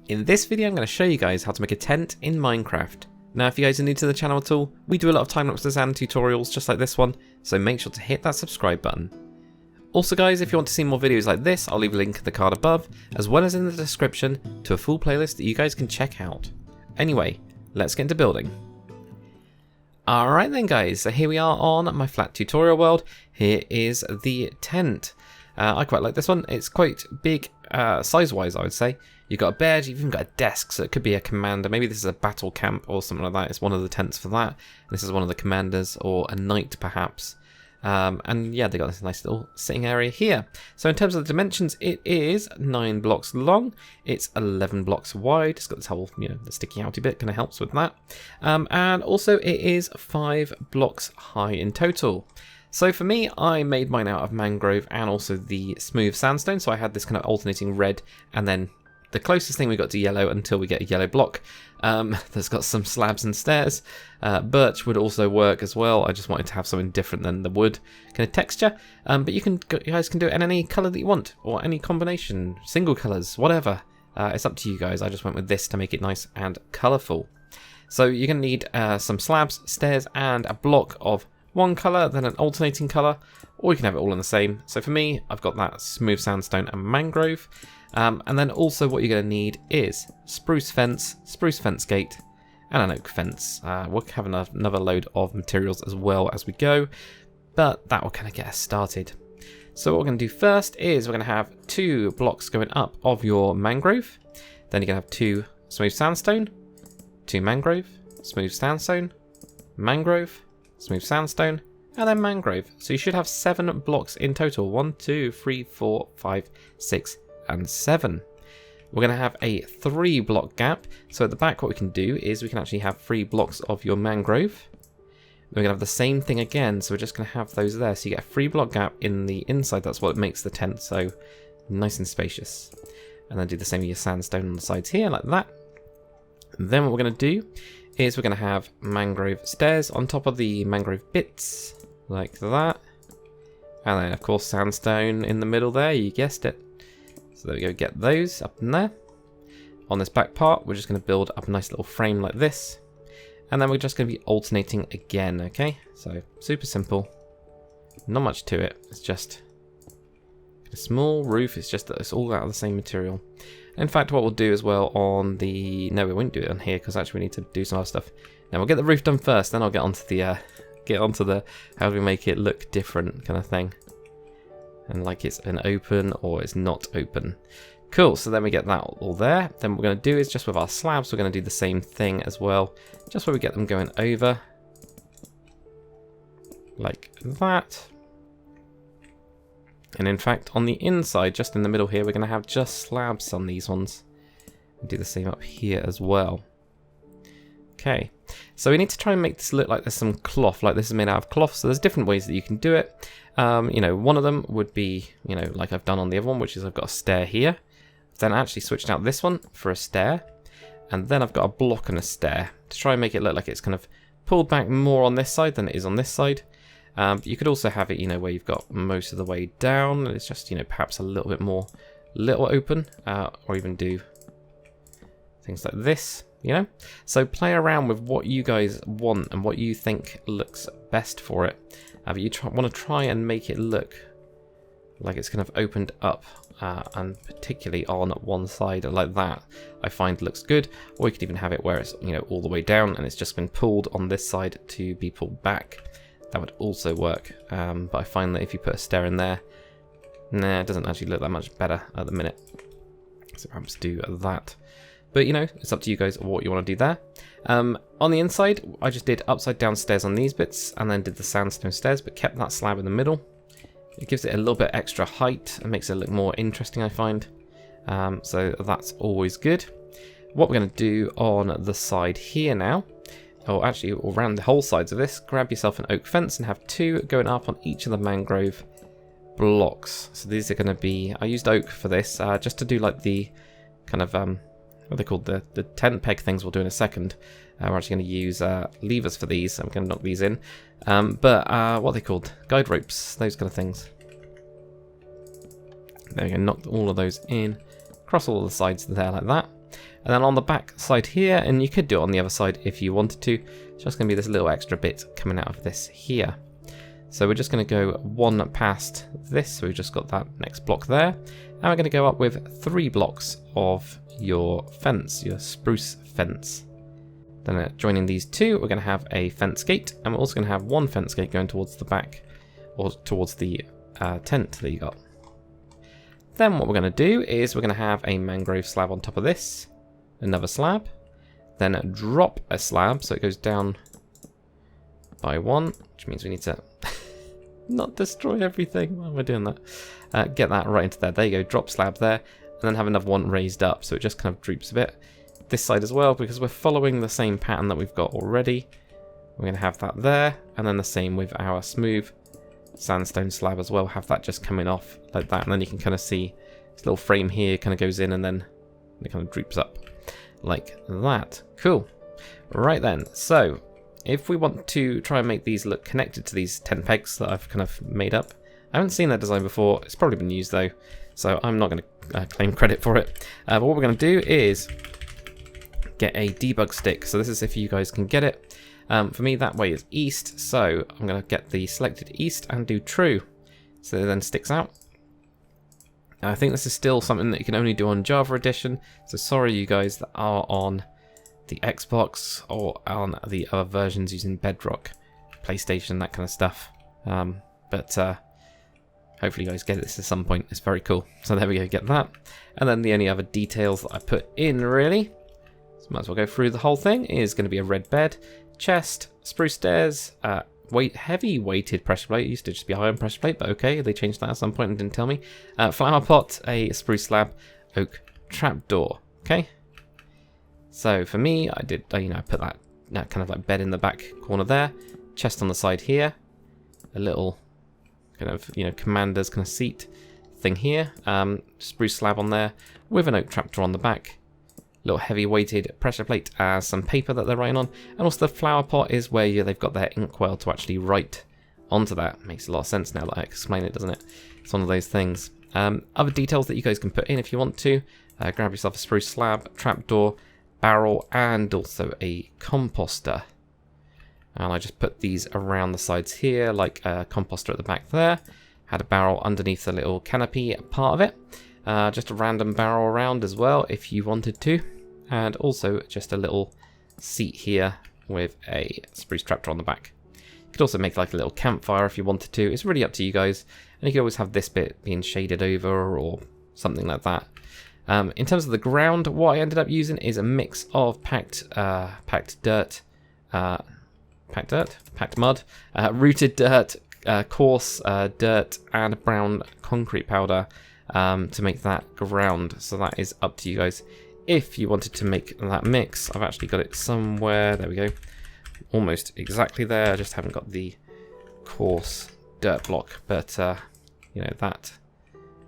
In this video I'm going to show you guys how to make a tent in Minecraft. Now if you guys are new to the channel at all, we do a lot of time-lapses and tutorials just like this one, so make sure to hit that subscribe button. Also guys, if you want to see more videos like this, I'll leave a link in the card above, as well as in the description to a full playlist that you guys can check out. Anyway, let's get into building. Alright then guys, so here we are on my flat tutorial world. Here is the tent. I quite like this one. It's quite big size-wise, I would say. You've got a bed, you've even got a desk, so it could be a commander. Maybe this is a battle camp or something like that. It's one of the tents for that. This is one of the commanders, or a knight perhaps. And yeah, they got this nice little sitting area here. So in terms of the dimensions, it is 9 blocks long. It's 11 blocks wide. It's got this whole, the sticky outy bit kind of helps with that. And also it is 5 blocks high in total. So for me, I made mine out of mangrove and also the smooth sandstone. So I had this kind of alternating red and then the closest thing we got to yellow until we get a yellow block that's got some slabs and stairs. Birch would also work as well. I just wanted to have something different than the wood kind of texture. But you guys can do it in any colour that you want, or any combination, single colours, whatever. It's up to you guys. I just went with this to make it nice and colourful. So you're going to need some slabs, stairs, and a block of one colour, then an alternating colour, or you can have it all in the same. So for me, I've got that smooth sandstone and mangrove. And then also what you're going to need is spruce fence gate, and an oak fence. We'll have another load of materials as well as we go, but that will kind of get us started. So what we're going to do first is we're going to have 2 blocks going up of your mangrove. Then you're going to have 2 smooth sandstone, 2 mangrove, smooth sandstone, mangrove, smooth sandstone, and then mangrove. So you should have 7 blocks in total. 1, 2, 3, 4, 5, 6, and 7. We're going to have a 3 block gap. So at the back what we can do is we can actually have 3 blocks of your mangrove. We're going to have the same thing again, so we're just going to have those there. So you get a 3 block gap in the inside. That's what makes the tent so nice and spacious. And then do the same with your sandstone on the sides here, like that. And then what we're going to do is we're going to have mangrove stairs on top of the mangrove bits, like that. And then of course sandstone in the middle there, you guessed it. So there we go, get those up in there. On this back part, we're just going to build up a nice little frame like this. And then we're just going to be alternating again, okay? So super simple. Not much to it. It's just a small roof. It's just that it's all out of the same material. In fact, what we'll do as well on the... No, we won't do it on here because actually we need to do some other stuff. Now we'll get the roof done first, then I'll get onto the how do we make it look different kind of thing. And like it's an open or it's not open. Cool, so then we get that all there. Then what we're going to do is just with our slabs, we're going to do the same thing as well. Just where we get them going over. Like that. And in fact, on the inside, just in the middle here, we're going to have just slabs on these ones. And do the same up here as well. Okay, so we need to try and make this look like there's some cloth, like this is made out of cloth. So there's different ways that you can do it. One of them would be, like I've done on the other one, which is I've got a stair here. Then I actually switched out this one for a stair. And then I've got a block and a stair to try and make it look like it's kind of pulled back more on this side than it is on this side. You could also have it, where you've got most of the way down. And it's just, perhaps a little bit more open, or even do things like this. So play around with what you guys want and what you think looks best for it. But you want to try and make it look like it's kind of opened up, and particularly on one side like that, I find looks good. Or you could even have it where it's all the way down and it's just been pulled on this side to be pulled back. That would also work. But I find that if you put a stair in there, it doesn't actually look that much better at the minute. So perhaps do that. But it's up to you guys what you want to do there. On the inside, I just did upside down stairs on these bits and then did the sandstone stairs, but kept that slab in the middle. It gives it a little bit extra height and makes it look more interesting, I find. So that's always good. What we're going to do on the side here now, or actually around the whole sides of this, grab yourself an oak fence and have 2 going up on each of the mangrove blocks. So these are going to be, I used oak for this, just to do like the kind of... what are they called? The tent peg things we'll do in a second. We're actually going to use levers for these. I'm going to knock these in. But what are they called? Guide ropes, those kind of things. There we go, knock all of those in. Across all of the sides there like that. And then on the back side here, and you could do it on the other side if you wanted to, it's just going to be this little extra bit coming out of this here. So we're just going to go one past this, so we've just got that next block there. And we're going to go up with 3 blocks of your fence, your spruce fence. Then joining these 2, we're going to have a fence gate, and we're also going to have 1 fence gate going towards the back, or towards the tent that you got. Then what we're going to do is we're going to have a mangrove slab on top of this, another slab, then drop a slab, so it goes down by 1, which means we need to not destroy everything while we're doing that. Get that right into there. There you go, drop slab there, and then have another one raised up, so it just kind of droops a bit. This side as well, because we're following the same pattern that we've got already. We're going to have that there, and then the same with our smooth sandstone slab as well. Have that just coming off like that, and then you can kind of see this little frame here kind of goes in, and then it kind of droops up like that. Cool. Right then, so if we want to try and make these look connected to these tent pegs that I've kind of made up, I haven't seen that design before. It's probably been used though, so I'm not going to claim credit for it. But what we're going to do is get a debug stick. So this is if you guys can get it. For me, that way is east, so I'm going to get the selected east and do true. So it then sticks out. I think this is still something that you can only do on Java Edition, so sorry you guys that are on the Xbox or on the other versions using Bedrock, PlayStation, that kind of stuff. But hopefully you guys get this at some point. It's very cool. So there we go, get that. And then the only other details that I put in, really, so might as well go through the whole thing, is going to be a red bed, chest, spruce stairs, heavy weighted pressure plate. It used to just be iron pressure plate, but okay, they changed that at some point and didn't tell me. Flower pot, a spruce slab, oak trapdoor. Okay. So for me, I did, I put that kind of like bed in the back corner there, chest on the side here, a little kind of commander's kind of seat thing here, spruce slab on there with an oak trapdoor on the back. Little heavy weighted pressure plate as some paper that they're writing on, and also the flower pot is where they've got their inkwell to actually write onto that. Makes a lot of sense now that I explain it, doesn't it? It's one of those things. Other details that you guys can put in if you want to. Grab yourself a spruce slab, trapdoor, barrel, and also a composter. And I just put these around the sides here, like a composter at the back there. Had a barrel underneath the little canopy part of it. Just a random barrel around as well if you wanted to. And also just a little seat here with a spruce trapdoor on the back. You could also make like a little campfire if you wanted to. It's really up to you guys. And you could always have this bit being shaded over or something like that. In terms of the ground, what I ended up using is a mix of packed mud, rooted dirt, coarse dirt, and brown concrete powder to make that ground. So that is up to you guys. If you wanted to make that mix, I've actually got it somewhere. There we go. Almost exactly there. I just haven't got the coarse dirt block. But, that.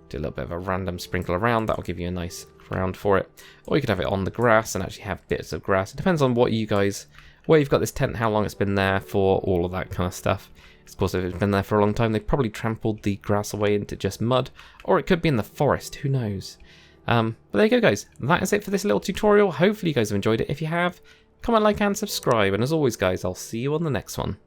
Do a little bit of a random sprinkle around. That'll give you a nice ground for it. Or you could have it on the grass and actually have bits of grass. It depends on what you guys, where you've got this tent, how long it's been there for, all of that kind of stuff. Of course, if it's been there for a long time, they've probably trampled the grass away into just mud. Or it could be in the forest. Who knows? But there you go, guys. That is it for this little tutorial. Hopefully you guys have enjoyed it. If you have, comment, like, and subscribe. And as always, guys, I'll see you on the next one.